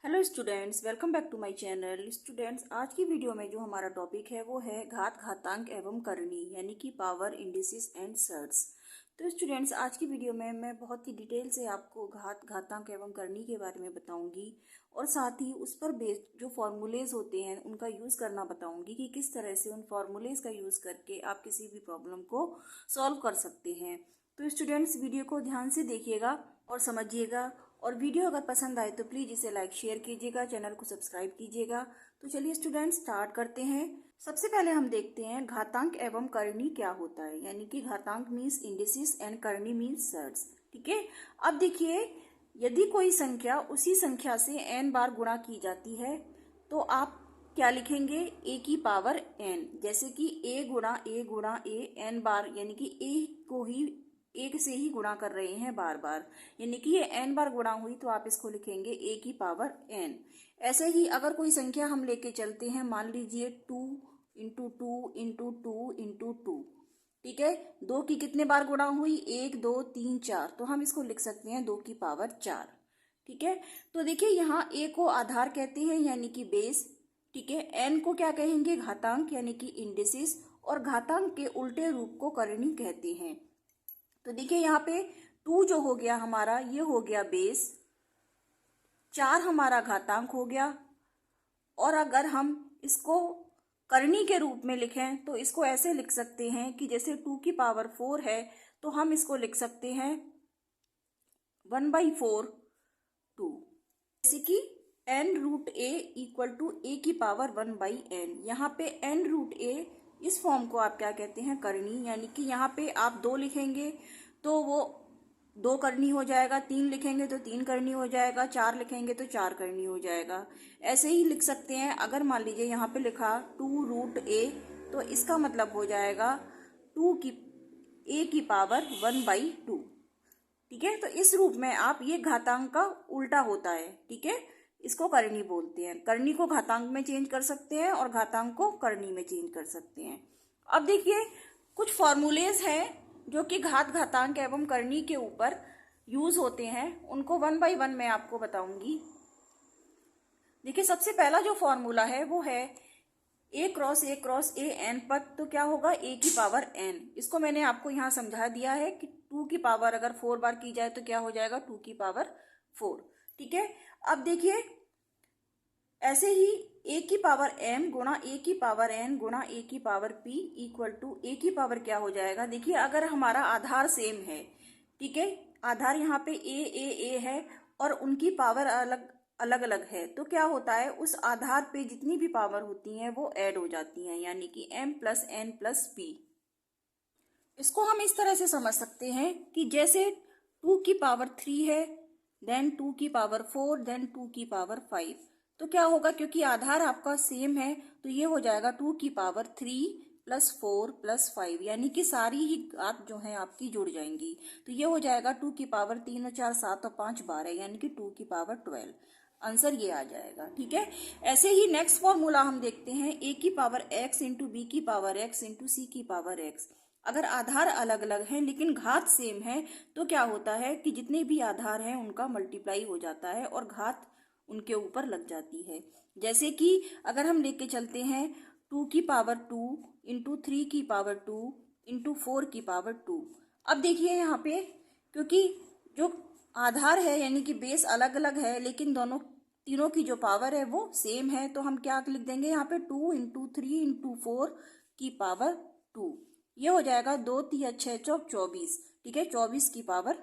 Hello students, welcome back to my channel. Students, आज की video में जो हमारा टॉपिक है वो है घात, घातांक एवं करनी, यानी कि पावर, इंडिसेस एंड सर्ट्स। तो स्टूडेंट्स, आज की वीडियो में मैं बहुत ही डिटेल से आपको घात, घातांक एवं करनी के बारे में बताऊंगी और साथ ही उस पर बेस्ड जो फॉर्मूलेज होते हैं उनका यूज़ करना बताऊंगी कि किस तरह से उन फॉर्मूलेज का यूज़ करके आप किसी भी प्रॉब्लम को सॉल्व कर सकते हैं। तो स्टूडेंट्स, वीडियो को ध्यान से देखिएगा और समझिएगा, और वीडियो अगर पसंद आए तो प्लीज़ इसे लाइक शेयर कीजिएगा, चैनल को सब्सक्राइब कीजिएगा। तो चलिए स्टूडेंट्स, स्टार्ट करते हैं। सबसे पहले हम देखते हैं घातांक एवं करनी क्या होता है, यानी कि घातांक मीन्स इंडिसेस एंड करनी मीन्स सर्ट्स। ठीक है। अब देखिए, यदि कोई संख्या उसी संख्या से n बार गुणा की जाती है तो आप क्या लिखेंगे? a की पावर n। जैसे कि a गुणा a n बार, यानी कि a को ही एक से ही गुणा कर रहे हैं बार बार, यानी कि ये n बार गुणा हुई तो आप इसको लिखेंगे a की पावर n। ऐसे ही अगर कोई संख्या हम लेके चलते हैं, मान लीजिए 2 into two into two into two. ठीक है, 2 की कितने बार गुणा हुई? 1 2 3 4, तो हम इसको लिख सकते हैं 2 की पावर 4। ठीक है, तो देखिए यहाँ a को आधार कहते हैं, यानी कि बेस। ठीक है, n को क्या कहेंगे? घातांक, यानी कि इंडिसेस, और घातांक के उल्टे रूप को करनी कहते हैं। तो देखिए यहाँ पे 2 जो हो गया हमारा, ये हो गया बेस, 4 हमारा घातांक हो गया। और अगर हम इसको करनी के रूप में लिखें तो इसको ऐसे लिख सकते हैं कि जैसे 2 की पावर 4 है तो हम इसको लिख सकते हैं 1/4 2। जैसे कि n√a इक्वल टू a की पावर 1/n। यहाँ पे n√a इस फॉर्म को आप क्या कहते हैं? करनी। यानी कि यहाँ पे आप 2 लिखेंगे तो वो 2 करनी हो जाएगा, 3 लिखेंगे तो 3 करनी हो जाएगा, 4 लिखेंगे तो 4 करनी हो जाएगा। ऐसे ही लिख सकते हैं। अगर मान लीजिए यहाँ पे लिखा 2√a तो इसका मतलब हो जाएगा 2 की a की पावर 1/2। ठीक है, तो इस रूप में आप, ये घातांक का उल्टा होता है। ठीक है, इसको करनी बोलते हैं। करनी को घातांक में चेंज कर सकते हैं और घातांक को करनी में चेंज कर सकते हैं। अब देखिए, कुछ फॉर्मूलेज हैं जो कि घात, घातांक एवं करनी के ऊपर यूज होते हैं, उनको 1 बाय 1 मैं आपको बताऊंगी। देखिए, सबसे पहला जो फॉर्मूला है वो है a n पर, तो क्या होगा? a की पावर n। इसको मैंने आपको यहाँ समझा दिया है कि 2 की पावर अगर 4 बार की जाए तो क्या हो जाएगा? 2 की पावर 4। ठीक है, अब देखिए ऐसे ही a की पावर m गुणा a की पावर n गुणा a की power p equal to a की पावर क्या हो जाएगा? देखिए, अगर हमारा आधार सेम है, ठीक है, आधार यहाँ पे a है और उनकी पावर अलग अलग है, तो क्या होता है? उस आधार पे जितनी भी पावर होती हैं वो ऐड हो जाती हैं, यानी कि m plus n plus p। इसको हम इस तरह से समझ सकते हैं कि जैसे 2 की पावर 3 है, देन 2 की पावर 4, देन 2 की पावर 5। तो क्या होगा? क्योंकि आधार आपका सेम है तो ये हो जाएगा 2 की पावर 3 प्लस 4 प्लस 5, यानी कि सारी ही घात जो है आपकी जुड़ जाएंगी। तो ये हो जाएगा 2 की पावर 3 और 4 7 और 5 12, यानी कि 2 की पावर 12। आंसर ये आ जाएगा। ठीक है, ऐसे ही नेक्स्ट फॉर्मूला हम देखते हैं, a की पावर x इंटू बी की पावर x इंटू सी की पावर x। अगर आधार अलग अलग हैं लेकिन घात सेम है तो क्या होता है कि जितने भी आधार हैं उनका मल्टीप्लाई हो जाता है और घात उनके ऊपर लग जाती है। जैसे कि अगर हम लेके चलते हैं 2 की पावर 2 इंटू 3 की पावर 2 इंटू 4 की पावर 2। अब देखिए यहाँ पे, क्योंकि जो आधार है यानी कि बेस अलग अलग है लेकिन तीनों की जो पावर है वो सेम है, तो हम क्या लिख देंगे यहाँ पे? 2 इंटू 3 इंटू 4 की पावर 2। ये हो जाएगा 2 3 6 चौक 24। ठीक है, 24 की पावर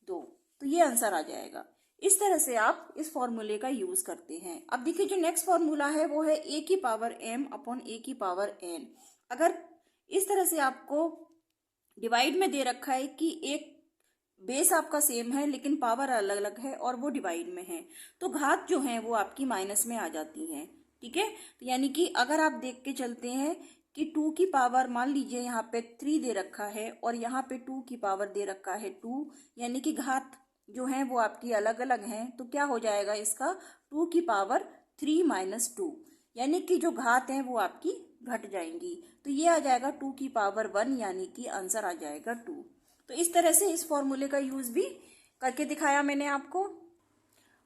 2। तो ये आंसर आ जाएगा। इस तरह से आप इस फॉर्मूले का यूज करते हैं। अब देखिए, जो नेक्स्ट फॉर्मूला है वो है a की पावर m अपॉन a की पावर n। अगर इस तरह से आपको डिवाइड में दे रखा है कि एक बेस आपका सेम है लेकिन पावर अलग अलग है और वो डिवाइड में है, तो घात जो है वो आपकी माइनस में आ जाती है। ठीक है, तो यानी कि अगर आप देख के चलते हैं कि 2 की पावर, मान लीजिए यहाँ पे 3 दे रखा है और यहाँ पे 2 की पावर दे रखा है 2, यानी कि घात जो है वो आपकी अलग अलग हैं, तो क्या हो जाएगा इसका? 2 की पावर 3 माइनस 2, यानी कि जो घात है वो आपकी घट जाएंगी। तो ये आ जाएगा 2 की पावर 1, यानी कि आंसर आ जाएगा 2। तो इस तरह से इस फॉर्मूले का यूज भी करके दिखाया मैंने आपको।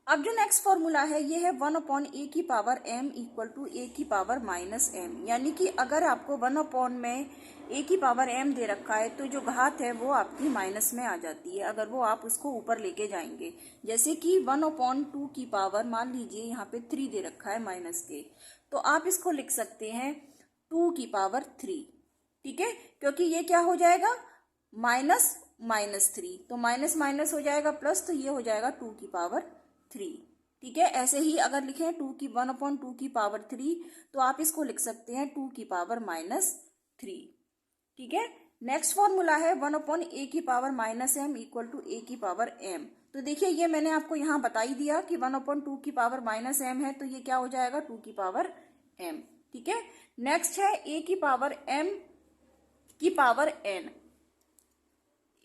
अब जो नेक्स्ट फॉर्मूला है ये है 1/a की power m equal to a की पावर माइनस m, यानी कि अगर आपको 1/, में a की पावर m दे रखा है तो जो घात है वो आपकी माइनस में आ जाती है अगर वो आप उसको ऊपर लेके जाएंगे। जैसे कि 1/2 की पावर, मान लीजिए यहाँ पे 3 दे रखा है माइनस के, तो आप इसको लिख सकते हैं 2 की पावर 3। ठीक है, क्योंकि ये क्या हो जाएगा, माइनस माइनस 3, तो माइनस माइनस हो जाएगा प्लस, तो ये हो जाएगा 2 की पावर 3। ठीक है, ऐसे ही अगर लिखें 1/2 की पावर 3, तो आप इसको लिख सकते हैं 2 की पावर माइनस 3। ठीक है, नेक्स्ट फॉर्मूला है 1/a की power minus m equal to a की पावर m। तो देखिए ये मैंने आपको यहाँ बता ही दिया कि 1/2 की पावर माइनस m है, तो ये क्या हो जाएगा 2 की पावर m। ठीक है, नेक्स्ट है a की पावर m की पावर n।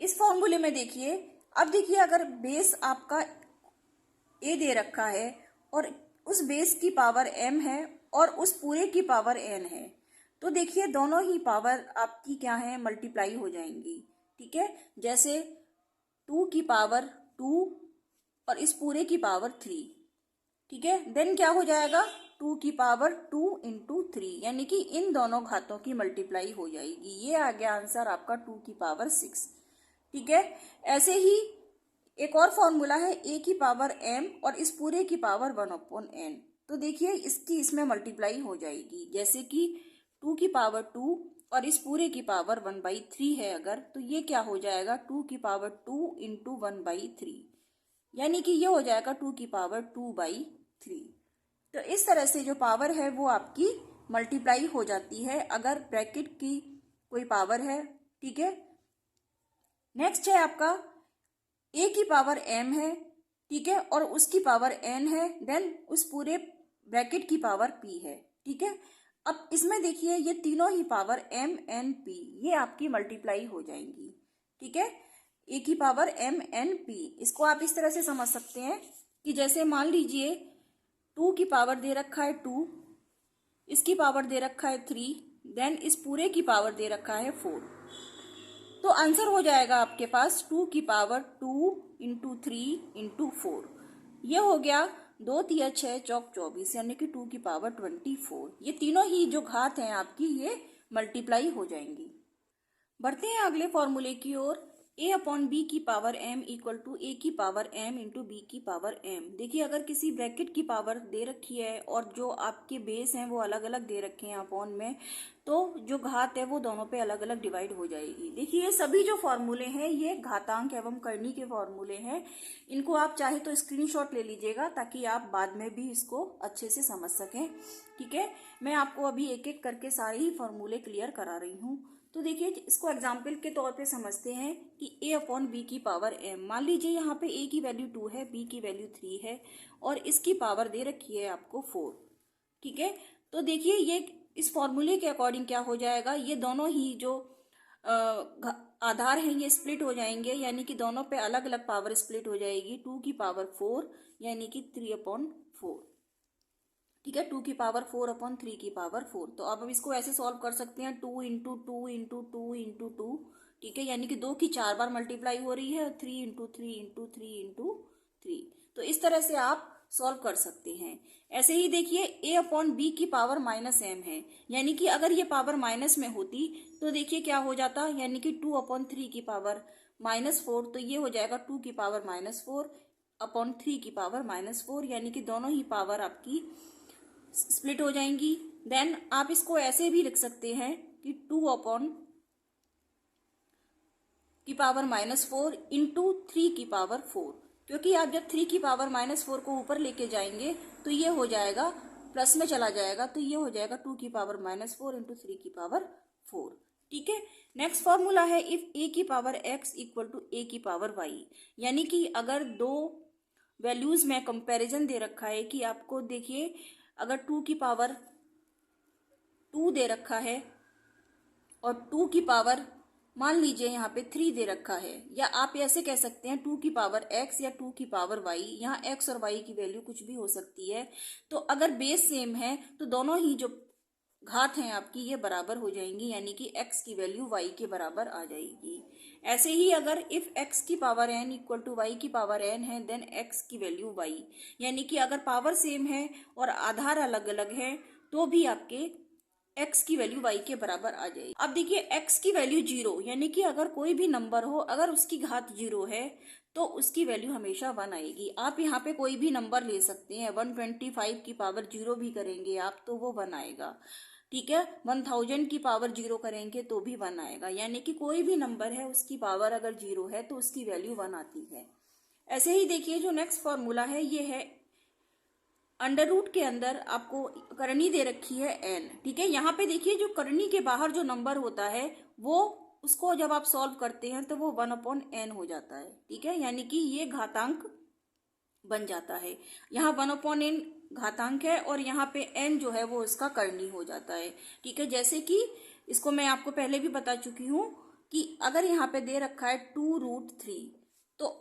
इस फॉर्मूले में देखिए, अब देखिए अगर बेस आपका a दे रखा है और उस बेस की पावर m है और उस पूरे की पावर n है, तो देखिए दोनों ही पावर आपकी क्या है, मल्टीप्लाई हो जाएंगी। ठीक है, जैसे 2 की पावर 2 और इस पूरे की पावर 3। ठीक है, देन क्या हो जाएगा 2 की पावर 2 इंटू 3, यानी कि इन दोनों घातों की मल्टीप्लाई हो जाएगी। ये आ गया आंसर आपका 2 की पावर 6। ठीक है, ऐसे ही एक और फॉर्मूला है a की पावर m और इस पूरे की पावर 1/n। तो देखिए इसकी इसमें मल्टीप्लाई हो जाएगी, जैसे कि 2 की पावर 2 और इस पूरे की पावर 1/3 है अगर, तो ये क्या हो जाएगा 2 की पावर 2 इंटू 1/3, यानी कि ये हो जाएगा 2 की पावर 2/3। तो इस तरह से जो पावर है वो आपकी मल्टीप्लाई हो जाती है अगर ब्रैकेट की कोई पावर है। ठीक है, नेक्स्ट है आपका a की पावर m है, ठीक है, और उसकी पावर n है, देन उस पूरे ब्रैकेट की पावर p है। ठीक है, अब इसमें देखिए ये तीनों ही पावर m n p ये आपकी मल्टीप्लाई हो जाएंगी। ठीक है, a की पावर m n p, इसको आप इस तरह से समझ सकते हैं कि जैसे मान लीजिए 2 की पावर दे रखा है 2, इसकी पावर दे रखा है 3, देन इस पूरे की पावर दे रखा है 4, तो आंसर हो जाएगा आपके पास 2 की पावर 2 इंटू 3 इंटू 4। ये हो गया 2 तिया 6 चौक 24, यानी कि 2 की पावर 24। ये तीनों ही जो घात हैं आपकी ये मल्टीप्लाई हो जाएंगी। बढ़ते हैं अगले फॉर्मूले की ओर। a/b की power m equal to a की पावर m इंटू b की पावर m। देखिए अगर किसी ब्रैकेट की पावर दे रखी है और जो आपके बेस हैं वो अलग अलग दे रखे हैं अपॉन में, तो जो घात है वो दोनों पे अलग अलग डिवाइड हो जाएगी। देखिए ये सभी जो फॉर्मूले हैं ये घातांक एवं करनी के फॉर्मूले हैं। इनको आप चाहे तो स्क्रीनशॉट ले लीजिएगा ताकि आप बाद में भी इसको अच्छे से समझ सकें। ठीक है, मैं आपको अभी एक एक करके सारे ही फॉर्मूले क्लियर करा रही हूँ। तो देखिए इसको एग्जाम्पल के तौर पे समझते हैं कि a/b की पावर m। मान लीजिए यहाँ पे a की वैल्यू 2 है, b की वैल्यू 3 है और इसकी पावर दे रखी है आपको 4। ठीक है, तो देखिए ये इस फॉर्मूले के अकॉर्डिंग क्या हो जाएगा, ये दोनों ही जो आधार हैं ये स्प्लिट हो जाएंगे, यानी कि दोनों पे अलग अलग पावर स्प्लिट हो जाएगी। 2 की पावर 4 यानी कि 3/4। ठीक है, 2 की पावर 4/3 की पावर 4। तो अब इसको ऐसे सॉल्व कर सकते हैं 2 इंटू 2 इंटू 2 इंटू 2। ठीक है, यानी कि 2 की 4 बार मल्टीप्लाई हो रही है और 3 इंटू 3 इंटू 3 इंटू 3। तो इस तरह से आप सॉल्व कर सकते हैं। ऐसे ही देखिए a/b की पावर माइनस m है, यानी कि अगर ये पावर माइनस में होती तो देखिए क्या हो जाता, यानी कि 2/3 की पावर -4, तो ये हो जाएगा 2 की पावर -4/3 की पावर -4, यानी कि दोनों ही पावर आपकी स्प्लिट हो जाएंगी। देन आप इसको ऐसे भी लिख सकते हैं कि 2 की पावर -4 इंटू 3 की पावर 4, क्योंकि आप जब 3 की पावर -4 को ऊपर लेके जाएंगे तो ये हो जाएगा प्लस में चला जाएगा, तो ये हो जाएगा 2 की पावर -4 इंटू 3 की पावर 4। ठीक है, नेक्स्ट फॉर्मूला है इफ a की power x equal to a की पावर y, यानी कि अगर दो वैल्यूज में कंपैरिजन दे रखा है कि आपको देखिए अगर 2 की पावर 2 दे रखा है और 2 की पावर मान लीजिए यहाँ पे 3 दे रखा है, या आप ऐसे कह सकते हैं 2 की पावर x या 2 की पावर y, यहाँ x और y की वैल्यू कुछ भी हो सकती है। तो अगर बेस सेम है तो दोनों ही जो घात हैं आपकी ये बराबर हो जाएंगी, यानी कि x की वैल्यू y के बराबर आ जाएगी। ऐसे ही अगर इफ x की power n equal to y की पावर n है, देन x की वैल्यू y, यानी कि अगर पावर सेम है और आधार अलग अलग है तो भी आपके x की वैल्यू y के बराबर आ जाएगी। अब देखिए x की वैल्यू 0, यानी कि अगर कोई भी नंबर हो अगर उसकी घात 0 है तो उसकी वैल्यू हमेशा 1 आएगी। आप यहाँ पे कोई भी नंबर ले सकते हैं, 125 की पावर 0 भी करेंगे आप तो वो 1 आएगा, ठीक है। 1000 की पावर 0 करेंगे तो भी 1 आएगा, यानी कि कोई भी नंबर है उसकी पावर अगर 0 है तो उसकी वैल्यू 1 आती है। ऐसे ही देखिए जो नेक्स्ट फॉर्मूला है ये है अंडर रूट के अंदर आपको करनी दे रखी है n, ठीक है। यहाँ पे देखिए जो करनी के बाहर जो नंबर होता है वो उसको जब आप सॉल्व करते हैं तो वो 1/n हो जाता है, ठीक है, यानी कि ये घातांक बन जाता है। यहाँ 1/n घातांक है और यहाँ पे n जो है वो इसका करनी हो जाता है, ठीक है। जैसे कि इसको मैं आपको पहले भी बता चुकी हूँ कि अगर यहाँ पे दे रखा है 2√3 तो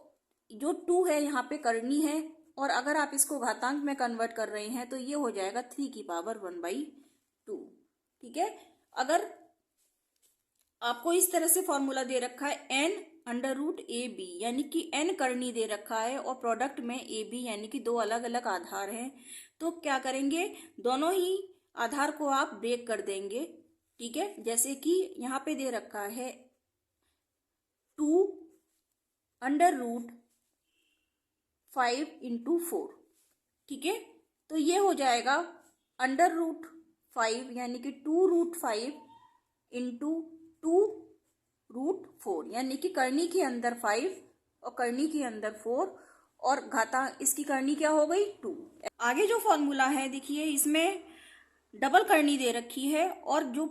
जो 2 है यहाँ पे करनी है, और अगर आप इसको घातांक में कन्वर्ट कर रहे हैं तो ये हो जाएगा 3 की पावर 1/2, ठीक है। अगर आपको इस तरह से फॉर्मूला दे रखा है n under root a b, यानी कि n करनी दे रखा है और प्रोडक्ट में ए बी यानी कि दो अलग अलग आधार हैं, तो क्या करेंगे दोनों ही आधार को आप ब्रेक कर देंगे, ठीक है। जैसे कि यहाँ पे दे रखा है 2 अंडर रूट 5 इंटू 4, ठीक है। तो ये हो जाएगा अंडर रूट 5 यानी कि 2√5 इंटू 2√4, यानी कि करनी के अंदर 5 और करनी के अंदर 4 और घाता इसकी करनी क्या हो गई 2। आगे जो फॉर्मूला है देखिए इसमें डबल करनी दे रखी है और जो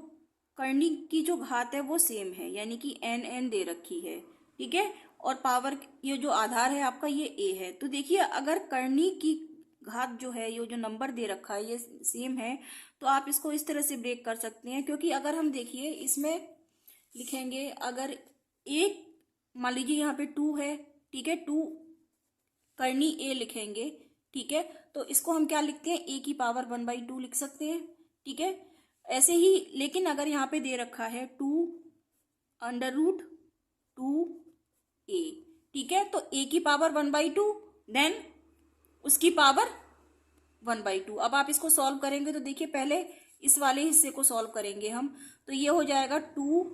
करनी की जो घात है वो सेम है, यानी कि n दे रखी है, ठीक है। और पावर ये जो आधार है आपका ये a है। तो देखिए अगर करनी की घात जो है ये जो नंबर दे रखा है ये सेम है तो आप इसको इस तरह से ब्रेक कर सकते हैं, क्योंकि अगर हम देखिए इसमें लिखेंगे अगर एक मान लीजिए यहाँ पे 2 है, ठीक है, 2 करनी a लिखेंगे, ठीक है। तो इसको हम क्या लिखते हैं a की पावर 1/2 लिख सकते हैं, ठीक है। ऐसे ही लेकिन अगर यहाँ पे दे रखा है 2 अंडर रूट 2a, ठीक है, तो a की पावर 1/2 देन उसकी पावर 1/2। अब आप इसको सॉल्व करेंगे तो देखिए पहले इस वाले हिस्से को सॉल्व करेंगे हम, तो ये हो जाएगा 2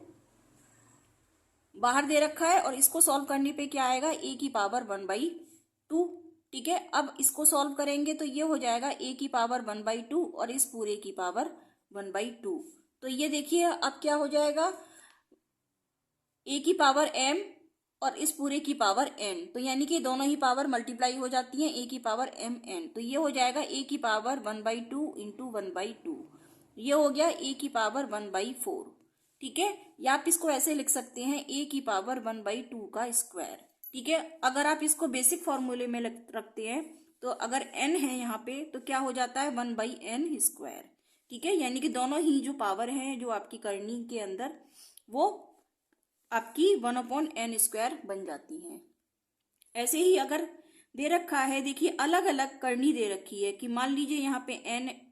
बाहर दे रखा है और इसको सॉल्व करने पे क्या आएगा a की पावर 1/2, ठीक है। अब इसको सॉल्व करेंगे तो ये हो जाएगा a की पावर 1/2 और इस पूरे की पावर 1/2। तो ये देखिए अब क्या हो जाएगा a की पावर m और इस पूरे की पावर n, तो यानी कि दोनों ही पावर मल्टीप्लाई हो जाती हैं a की पावर mn, तो ये हो जाएगा a की पावर 1/2 इंटू 1/2, ये हो गया a की पावर 1/4, ठीक है। या आप इसको ऐसे लिख सकते हैं a की पावर 1/2 का स्क्वायर, ठीक है। अगर आप इसको बेसिक फॉर्मूले में रखते हैं तो अगर n है यहाँ पे तो क्या हो जाता है 1/n स्क्वायर, ठीक है, यानी कि दोनों ही जो पावर हैं जो आपकी करनी के अंदर वो आपकी 1/n स्क्वायर बन जाती हैं। ऐसे ही अगर दे रखा है देखिए अलग अलग करनी दे रखी है कि मान लीजिए यहाँ पे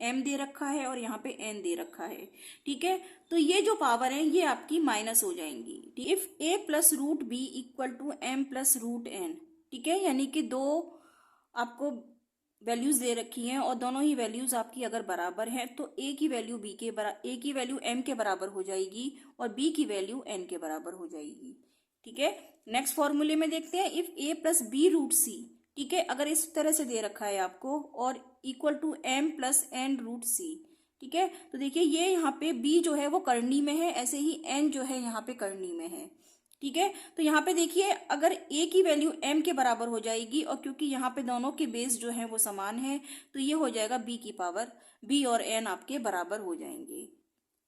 m दे रखा है और यहाँ पे n दे रखा है, ठीक है, तो ये जो पावर है ये आपकी माइनस हो जाएंगी। If a plus root b equal to m plus root n, ठीक है, यानी कि दो आपको वैल्यूज दे रखी हैं और दोनों ही वैल्यूज आपकी अगर बराबर हैं तो a की वैल्यू a की वैल्यू m के बराबर हो जाएगी और b की वैल्यू n के बराबर हो जाएगी, ठीक है। नेक्स्ट फॉर्मूले में देखते हैं if a plus B root C, ठीक है, अगर इस तरह से दे रखा है आपको और equal to m plus n root C, ठीक है, तो देखिए ये यहाँ पे b जो है वो करनी में है, ऐसे ही n जो है यहाँ पे करनी में है, ठीक है। तो यहाँ पे देखिए अगर a की वैल्यू m के बराबर हो जाएगी और क्योंकि यहाँ पे दोनों के बेस जो है वो समान है तो ये हो जाएगा b की पावर, b और n आपके बराबर हो जाएंगे,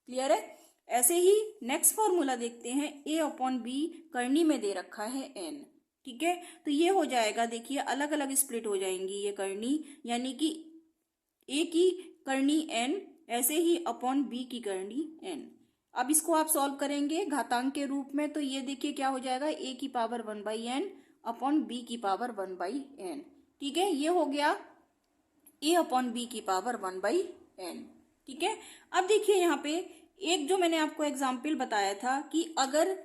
क्लियर है। ऐसे ही नेक्स्ट फॉर्मूला देखते हैं a/b करनी में दे रखा है n, ठीक है, तो ये हो जाएगा देखिए अलग अलग स्प्लिट हो जाएंगी ये करनी, यानी कि a की करनी n ऐसे ही अपॉन b की करनी n। अब इसको आप सॉल्व करेंगे घातांक के रूप में तो ये देखिए क्या हो जाएगा a की पावर 1/n अपॉन b की पावर 1/n, ठीक है, ये हो गया a अपॉन b की पावर 1/n, ठीक है। अब देखिए यहाँ पे एक जो मैंने आपको एग्जाम्पल बताया था कि अगर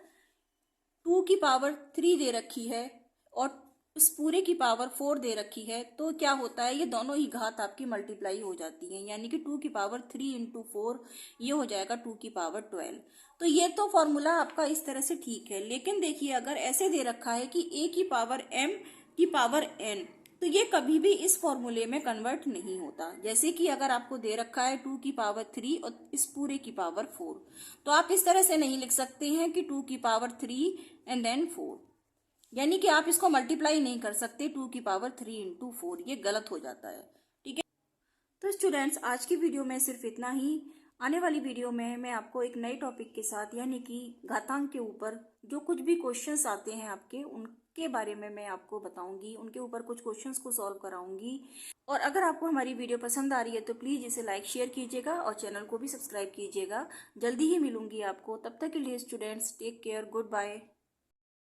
2 की पावर 3 दे रखी है और इस पूरे की पावर 4 दे रखी है, तो क्या होता है, ये दोनों ही घात आपकी मल्टीप्लाई हो जाती हैं, यानी कि 2 की पावर 3 इंटू 4 ये हो जाएगा 2 की पावर 12। तो ये तो फॉर्मूला आपका इस तरह से ठीक है, लेकिन देखिए अगर ऐसे दे रखा है कि a की पावर m की पावर n, तो ये कभी भी इस फॉर्मूले में कन्वर्ट नहीं होता। जैसे कि अगर आपको दे रखा है 2 की पावर 3 और इस पूरे की पावर 4, तो आप इस तरह से नहीं लिख सकते हैं कि 2 की पावर 3 एंड देन 4, यानी कि आप इसको मल्टीप्लाई नहीं कर सकते 2 की पावर 3 इंटू 4, ये गलत हो जाता है। ठीक है। तो स्टूडेंट्स, आज की वीडियो में सिर्फ इतना ही। आने वाली वीडियो में मैं आपको एक नए टॉपिक के साथ, यानी कि घातांक के ऊपर जो कुछ भी क्वेश्चंस आते हैं आपके, उनके बारे में मैं आपको बताऊंगी, उनके ऊपर कुछ क्वेश्चंस को सॉल्व कराऊंगी। और अगर आपको हमारी वीडियो पसंद आ रही है तो प्लीज़ इसे लाइक शेयर कीजिएगा और चैनल को भी सब्सक्राइब कीजिएगा। जल्दी ही मिलूंगी आपको, तब तक के लिए students take care, good bye.